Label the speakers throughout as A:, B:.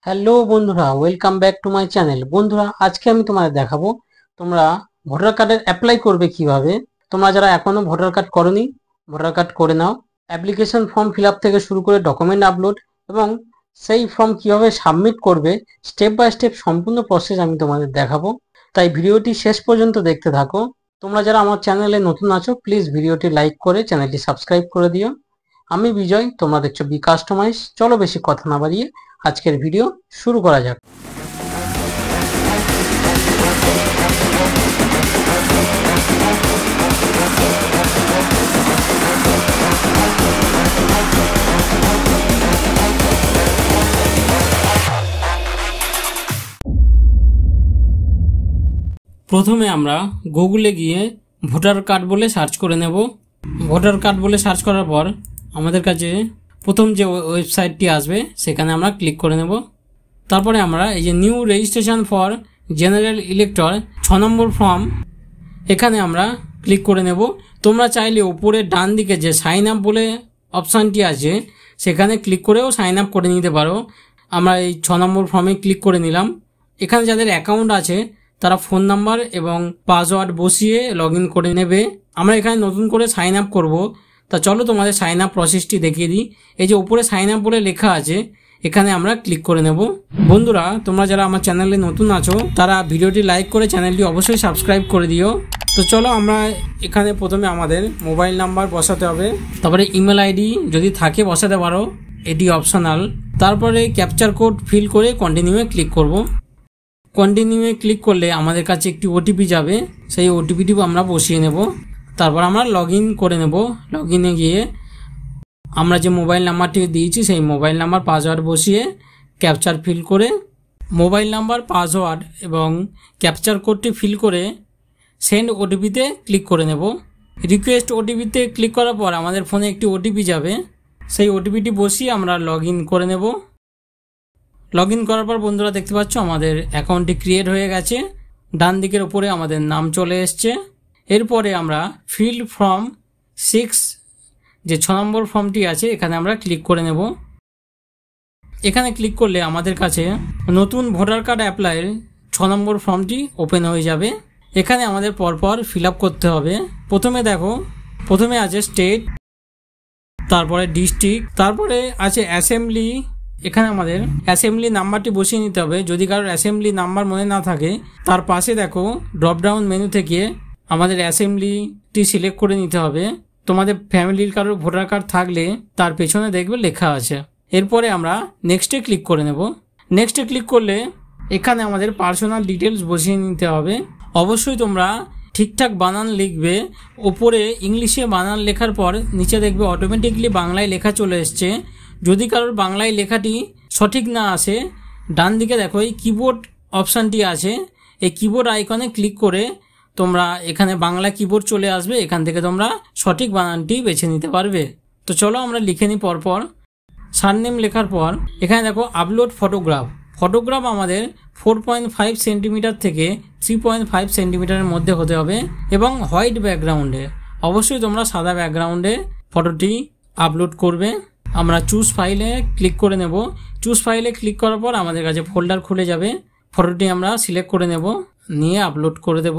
A: Hello বন্ধুরা, welcome back to my channel. বন্ধুরা, আজকে আমি তোমাদের দেখাবো তোমরা ভোটার কার্ডের অ্যাপ্লাই করবে কিভাবে। তোমরা যারা এখনো ভোটার কার্ড করনি, ভোটার কার্ড করে নাও। অ্যাপ্লিকেশন ফর্ম ফিল আপ থেকে শুরু করে ডকুমেন্ট আপলোড এবং সেই ফর্ম কিভাবে সাবমিট করবে, স্টেপ বাই স্টেপ সম্পূর্ণ প্রসেস আমি তোমাদের দেখাবো। তাই ভিডিওটি শেষ পর্যন্ত দেখতে থাকো। তোমরা যারা আমার চ্যানেলে নতুন আছো, প্লিজ ভিডিওটি লাইক করে চ্যানেলটি সাবস্ক্রাইব করে দিও। আমি বিজয়, তোমরা দেখছো বি কাস্টমাইজ। চলো বেশি কথা না বাড়িয়ে আজকের ভিডিও শুরু করা যাক। প্রথমে আমরা গুগলে গিয়ে ভোটার কার্ড বলে সার্চ করে নেব। ভোটার কার্ড বলে সার্চ করার পর আমাদের কাছে প্রথম যে ওয়েবসাইটটি আসবে সেখানে আমরা ক্লিক করে নেব। তারপরে আমরা এই যে new registration for general elector 6 number form, এখানে আমরা ক্লিক করে নেব। তোমরা চাইলে উপরে ডান দিকে যে সাইন আপ বলে অপশানটি আছে সেখানে ক্লিক করেও সাইন আপ করে নিতে পারো। আমরা এই 6 নম্বর ফর্মে ক্লিক করে নিলাম। এখানে যাদের অ্যাকাউন্ট আছে তারা ফোন নাম্বার এবং পাসওয়ার্ড বসিয়ে লগ ইন করে নেবে। আমরা এখানে নতুন করে সাইন আপ করবো। তা চলো তোমাদের সাইন আপ প্রসেসটি দেখিয়ে দিই। এই যে উপরে সাইন আপ বলে লেখা আছে এখানে আমরা ক্লিক করে নেব। বন্ধুরা, তোমরা যারা আমার চ্যানেলে নতুন আছো তারা ভিডিওটি লাইক করে চ্যানেলটি অবশ্যই সাবস্ক্রাইব করে দিও। তো চলো আমরা এখানে প্রথমে আমাদের মোবাইল নাম্বার বসাতে হবে, তারপরে ইমেল আইডি যদি থাকে বসাতে পারো, এটি অপশনাল। তারপরে ক্যাপচার কোড ফিল করে কন্টিনিউয়ে ক্লিক করব। কন্টিনিউয়ে ক্লিক করলে আমাদের কাছে একটি ওটিপি যাবে, সেই ওটিপিটি আমরা বসিয়ে নেব। তারপর আমরা লগ ইন করে নেব। লগ ইনে গিয়ে আমরা যে মোবাইল নাম্বারটি দিয়েছি সেই মোবাইল নাম্বার পাসওয়ার্ড বসিয়ে ক্যাপচার ফিল করে মোবাইল নাম্বার পাসওয়ার্ড এবং ক্যাপচার কোডটি ফিল করে সেন্ড ওটিপিতে ক্লিক করে নেব। রিকোয়েস্ট ওটিপিতে ক্লিক করার পর আমাদের ফোনে একটি ওটিপি যাবে, সেই ওটিপিটি বসিয়ে আমরা লগ ইন করে নেব। লগ ইন করার পর বন্ধুরা দেখতে পাচ্ছ আমাদের অ্যাকাউন্টটি ক্রিয়েট হয়ে গেছে। ডান দিকের উপরে আমাদের নাম চলে এসছে। এরপরে আমরা ফিল্ড ফর্ম 6 যে 6 নম্বর ফর্মটি আছে এখানে আমরা ক্লিক করে নেব। এখানে ক্লিক করলে আমাদের কাছে নতুন ভোটার কার্ড অ্যাপ্লাইয়ের 6 নম্বর ফর্মটি ওপেন হয়ে যাবে। এখানে আমাদের পরপর ফিল আপ করতে হবে। প্রথমে দেখো, প্রথমে আছে স্টেট, তারপরে ডিস্ট্রিক্ট, তারপরে আছে অ্যাসেম্বলি। এখানে আমাদের অ্যাসেম্বলি নাম্বারটি বসিয়ে নিতে হবে। যদি কারোর অ্যাসেম্বলি নাম্বার মনে না থাকে তার পাশে দেখো ড্রপডাউন মেনু থেকে আমাদের অ্যাসেম্বলিটি সিলেক্ট করে নিতে হবে। তোমাদের ফ্যামিলির কারোর ভোটার কার্ড থাকলে তার পেছনে দেখবে লেখা আছে। এরপরে আমরা নেক্সটে ক্লিক করে নেব। নেক্সটে ক্লিক করলে এখানে আমাদের পার্সোনাল ডিটেলস বসিয়ে নিতে হবে। অবশ্যই তোমরা ঠিকঠাক বানান লিখবে। ওপরে ইংলিশে বানান লেখার পর নিচে দেখবে অটোমেটিকলি বাংলায় লেখা চলে এসছে। যদি কারোর বাংলায় লেখাটি সঠিক না আসে, ডান দিকে দেখো এই কিবোর্ড অপশানটি আছে, এই কিবোর্ড আইকনে ক্লিক করে তোমরা এখানে বাংলা কিবোর্ড চলে আসবে, এখান থেকে তোমরা সঠিক বানানটি বেছে নিতে পারবে। তো চলো আমরা লিখে নিই পরপর। সারনেম লেখার পর এখানে দেখো আপলোড ফটোগ্রাফ। ফটোগ্রাফ আমাদের 4.5 সেন্টিমিটার থেকে 3.5 সেন্টিমিটারের মধ্যে হতে হবে এবং হোয়াইট ব্যাকগ্রাউন্ডে। অবশ্যই তোমরা সাদা ব্যাকগ্রাউন্ডে ফটোটি আপলোড করবে। আমরা চুজ ফাইলে ক্লিক করে নেব। চুজ ফাইলে ক্লিক করার পর আমাদের কাছে ফোল্ডার খুলে যাবে। ফটোটি আমরা সিলেক্ট করে নেব, নিয়ে আপলোড করে দেব।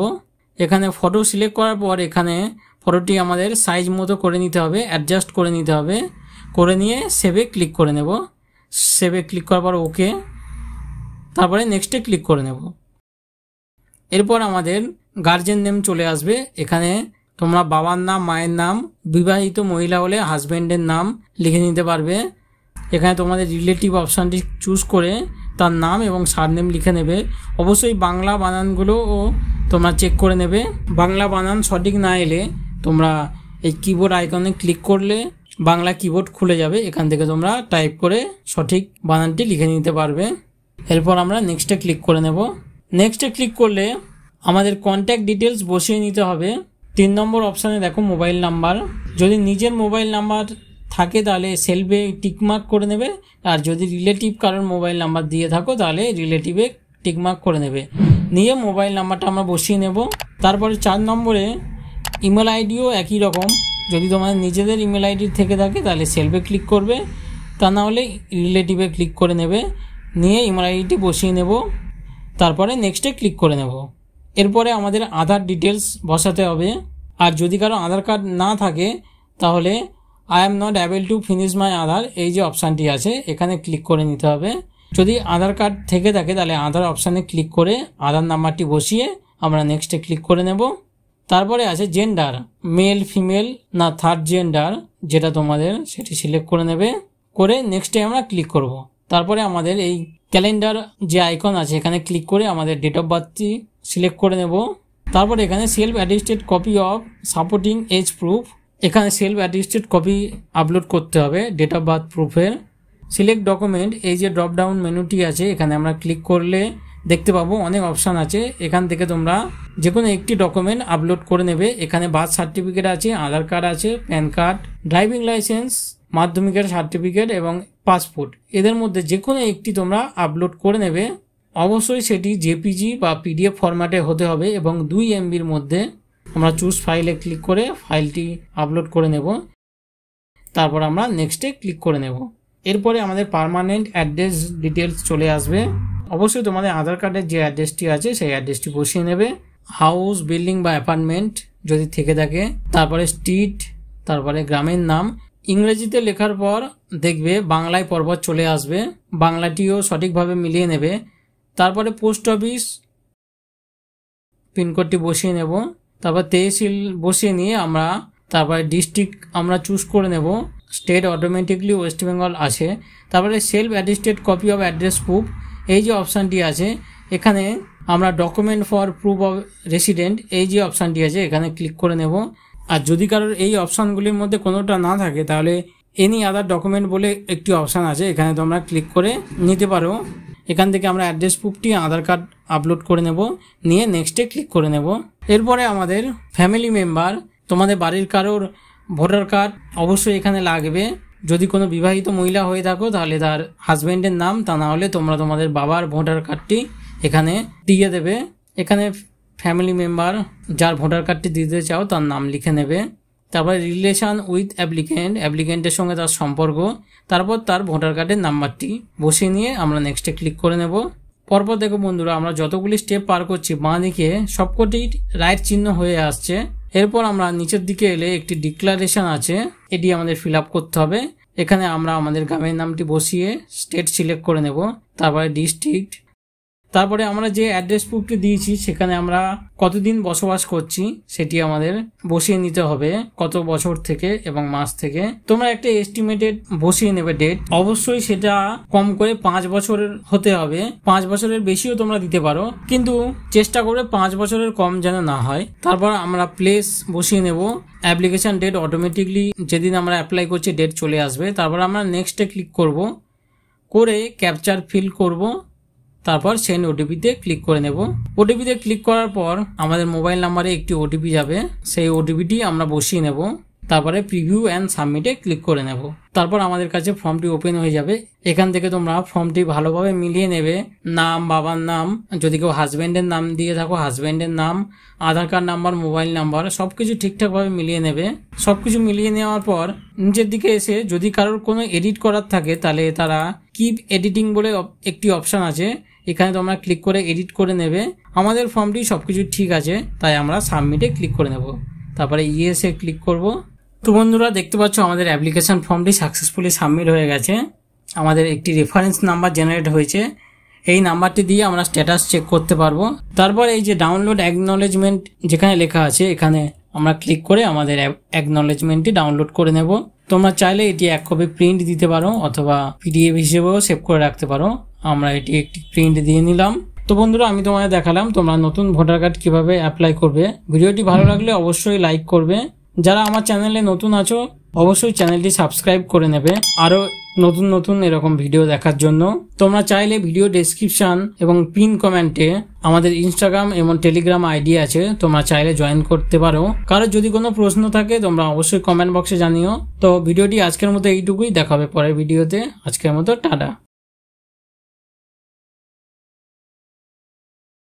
A: এখানে ফটো সিলেক্ট করার পর এখানে ফটোটি আমাদের সাইজ মতো করে নিতে হবে, অ্যাডজাস্ট করে নিতে হবে। করে নিয়ে সেভে ক্লিক করে নেব। সেভে ক্লিক করার পর ওকে, তারপরে নেক্সটে ক্লিক করে নেব। এরপর আমাদের গার্জেন নেম চলে আসবে। এখানে তোমরা বাবার নাম, মায়ের নাম, বিবাহিত মহিলা হলে হাজব্যান্ডের নাম লিখে নিতে পারবে। এখানে তোমাদের রিলেটিভ অপশানটি চুজ করে তার নাম এবং সারনেম লিখে নেবে। অবশ্যই বাংলা বানানগুলোও তোমরা চেক করে নেবে। বাংলা বানান সঠিক না এলে তোমরা এই কিবোর্ড আইকনে ক্লিক করলে বাংলা কিবোর্ড খুলে যাবে, এখান থেকে তোমরা টাইপ করে সঠিক বানানটি লিখে নিতে পারবে। এরপর আমরা নেক্সটে ক্লিক করে নেব। নেক্সটে ক্লিক করলে আমাদের কন্ট্যাক্ট ডিটেলস বসিয়ে নিতে হবে। 3 নম্বর অপশানে দেখো মোবাইল নাম্বার। যদি নিজের মোবাইল নাম্বার থাকে তাহলে সেলফে টিকমার্ক করে নেবে, আর যদি রিলেটিভ কারোর মোবাইল নাম্বার দিয়ে থাকো তাহলে রিলেটিভে টিকমার্ক করে নেবে। নিয়ে মোবাইল নাম্বারটা আমরা বসিয়ে নেব। তারপরে 4 নম্বরে ইমেল আইডিও একই রকম। যদি তোমাদের নিজেদের ইমেল আইডি থেকে থাকে তাহলে সেলফে ক্লিক করবে, তা না হলে রিলেটিভে ক্লিক করে নেবে। নিয়ে ইমেল আইডিটি বসিয়ে নেব, তারপরে নেক্সটে ক্লিক করে নেব। এরপরে আমাদের আধার ডিটেলস বসাতে হবে। আর যদি কারো আধার কার্ড না থাকে তাহলে I am not able to finish my Aadhaar এই যে অপশানটি আছে এখানে ক্লিক করে নিতে হবে। যদি আধার কার্ড থেকে থাকে তাহলে আধার অপশানে ক্লিক করে আধার নাম্বারটি বসিয়ে আমরা নেক্সটে ক্লিক করে নেব। তারপরে আছে জেন্ডার, মেল ফিমেল না থার্ড জেন্ডার, যেটা তোমাদের সেটি সিলেক্ট করে নেবে, করে নেক্সটে আমরা ক্লিক করব। তারপরে আমাদের এই ক্যালেন্ডার যে আইকন আছে এখানে ক্লিক করে আমাদের ডেট অফ বার্থটি সিলেক্ট করে নেব। তারপরে এখানে self attested copy of supporting age proof, এখানে সেলফ অ্যাটেস্টেড কপি আপলোড করতে হবে ডেট অফ বার্থ প্রুফের। সিলেক্ট ডকুমেন্ট, এই যে ড্রপ ডাউন মেনুটি আছে এখানে আমরা ক্লিক করলে দেখতে পাবো অনেক অপশান আছে, এখান থেকে তোমরা যে কোনো একটি ডকুমেন্ট আপলোড করে নেবে। এখানে বার্থ সার্টিফিকেট আছে, আধার কার্ড আছে, প্যান কার্ড, ড্রাইভিং লাইসেন্স, মাধ্যমিকের সার্টিফিকেট এবং পাসপোর্ট, এদের মধ্যে যে কোনো একটি তোমরা আপলোড করে নেবে। অবশ্যই সেটি জেপিজি বা পিডিএফ ফরম্যাটে হতে হবে এবং 2 MBর মধ্যে। আমরা চুজ ফাইলে ক্লিক করে ফাইলটি আপলোড করে নেব, তারপর আমরা নেক্সটে ক্লিক করে নেব। এরপরে আমাদের পার্মানেন্ট অ্যাড্রেস ডিটেলস চলে আসবে। অবশ্যই তোমাদের আধার কার্ডের যে অ্যাড্রেসটি আছে সেই অ্যাড্রেসটি বসিয়ে নেবে। হাউস, বিল্ডিং বা অ্যাপার্টমেন্ট যদি থেকে থাকে, তারপরে স্ট্রিট, তারপরে গ্রামের নাম। ইংরেজিতে লেখার পর দেখবে বাংলায় পরপর চলে আসবে, বাংলাটিও সঠিকভাবে মিলিয়ে নেবে। তারপরে পোস্ট অফিস পিনকোডটি বসিয়ে নেব, তারপর তহসিল বসিয়ে নিয়ে আমরা তারপরে ডিস্ট্রিক্ট আমরা চুজ করে নেব। স্টেট অটোমেটিকলি ওয়েস্ট বেঙ্গল আছে। তারপরে self attested copy of address proof, এই যে অপশানটি আছে এখানে আমরা document for proof of resident এই যে অপশানটি আছে এখানে ক্লিক করে নেব। আর যদি কারোর এই অপশানগুলির মধ্যে কোনোটা না থাকে তাহলে এনি আদার ডকুমেন্ট বলে একটি অপশান আছে, এখানে তোমরা ক্লিক করে নিতে পারো। এখান থেকে আমরা অ্যাড্রেস প্রুফটি আধার কার্ড আপলোড করে নেব, নিয়ে নেক্সটে ক্লিক করে নেব। এরপরে আমাদের ফ্যামিলি মেম্বার, তোমাদের বাড়ির কারোর ভোটার কার্ড অবশ্যই এখানে লাগবে। যদি কোনো বিবাহিত মহিলা হয়ে থাকো তাহলে তার হাজব্যান্ডের নাম, তা না হলে তোমরা তোমাদের বাবার ভোটার কার্ডটি এখানে দিয়ে দেবে। এখানে ফ্যামিলি মেম্বার যার ভোটার কার্ডটি দিতে চাও তার নাম লিখে নেবে। তারপর রিলেশন উইথ অ্যাপ্লিকেন্ট, অ্যাপ্লিকেন্টের সঙ্গে তার সম্পর্ক, তারপর তার ভোটার কার্ডের নাম্বারটি বসিয়ে নিয়ে আমরা নেক্সটে ক্লিক করে নেব। পরপর দেখো বন্ধুরা, আমরা যতগুলি স্টেপ পার করছি বাঁ দিকে সবকটি রাইট চিহ্ন হয়ে আসছে। এরপর আমরা নিচের দিকে এলে একটি ডিক্লারেশন আছে, এটি আমাদের ফিল আপ করতে হবে। এখানে আমরা আমাদের গ্রামের নামটি বসিয়ে স্টেট সিলেক্ট করে নেব, তারপরে ডিস্ট্রিক্ট, তারপরে আমরা যে অ্যাড্রেস প্রুফটি দিয়েছি সেখানে আমরা কতদিন বসবাস করছি সেটি আমাদের বসিয়ে নিতে হবে, কত বছর থেকে এবং মাস থেকে। তোমরা একটা এস্টিমেটেড বসিয়ে নেবে ডেট, অবশ্যই সেটা কম করে 5 বছরের হতে হবে। 5 বছরের বেশিও তোমরা দিতে পারো, কিন্তু চেষ্টা করবে 5 বছরের কম যেন না হয়। তারপর আমরা প্লেস বসিয়ে নেব। অ্যাপ্লিকেশন ডেট অটোমেটিকলি যেদিন আমরা অ্যাপ্লাই করছি ডেট চলে আসবে। তারপর আমরা নেক্সটে ক্লিক করব, করে ক্যাপচার ফিল করব, তারপর সেন্ড ওটিপিতে ক্লিক করে নেব। ওটিপিতে ক্লিক করার পর আমাদের মোবাইল নাম্বারে একটি ওটিপি যাবে, সেই ওটিপিটি আমরা বসিয়ে নেব। তারপরে প্রিভিউ অ্যান্ড সাবমিটে ক্লিক করে নেব। তারপর আমাদের কাছে ফর্মটি ওপেন হয়ে যাবে। এখান থেকে তোমরা ফর্মটি ভালোভাবে মিলিয়ে নেবে। নাম, বাবার নাম, যদি কেউ হাজব্যান্ডের নাম দিয়ে থাকো হাজব্যান্ডের নাম, আধার কার্ড নাম্বার, মোবাইল নাম্বার সবকিছু ঠিকঠাকভাবে মিলিয়ে নেবে। সবকিছু মিলিয়ে নেওয়ার পর নিচের দিকে এসে যদি কারোর কোনো এডিট করার থাকে তাহলে তারা কিপ এডিটিং বলে একটি অপশান আছে, এখানে তোমরা ক্লিক করে এডিট করে নেবে। আমাদের ফর্মটি সবকিছু ঠিক আছে, তাই আমরা সাবমিটে ক্লিক করে নেব। তারপরে ইয়েসে ক্লিক করব। তো বন্ধুরা দেখতে পাচ্ছ আমাদের অ্যাপ্লিকেশন ফর্মটি সাকসেসফুলি সাবমিট হয়ে গেছে। আমাদের একটি রেফারেন্স নাম্বার জেনারেট হয়েছে, এই নাম্বারটি দিয়ে আমরা স্ট্যাটাস চেক করতে পারবো। তারপর এই যে ডাউনলোড অ্যাকনলেজমেন্ট যেখানে লেখা আছে এখানে আমরা ক্লিক করে আমাদের অ্যাকনলেজমেন্টটি ডাউনলোড করে নেব। তোমরা চাইলে এটি 1 কপি প্রিন্ট দিতে পারো অথবা পিডিএফ হিসেবেও সেভ করে রাখতে পারো। আমরা এটি একটি প্রিন্ট দিয়ে নিলাম। তো বন্ধুরা আমি তোমাদের দেখালাম তোমরা নতুন ভোটার কার্ড কিভাবে অ্যাপ্লাই করবে। ভিডিওটি ভালো লাগলে অবশ্যই লাইক করবে। যারা আমার চ্যানেলে নতুন আছো অবশ্যই চ্যানেলটি সাবস্ক্রাইব করে নেবে আরো নতুন নতুন এরকম ভিডিও দেখার জন্য। তোমরা চাইলে ভিডিও ডেসক্রিপশন এবং পিন কমেন্টে আমাদের ইনস্টাগ্রাম এবং টেলিগ্রাম আইডি আছে, তোমরা চাইলে জয়েন করতে পারো। কারো যদি কোনো প্রশ্ন থাকে তোমরা অবশ্যই কমেন্ট বক্সে জানিও। তো ভিডিওটি আজকের মতো এইটুকুই, দেখা হবে পরের ভিডিওতে। আজকের মতো টাটা।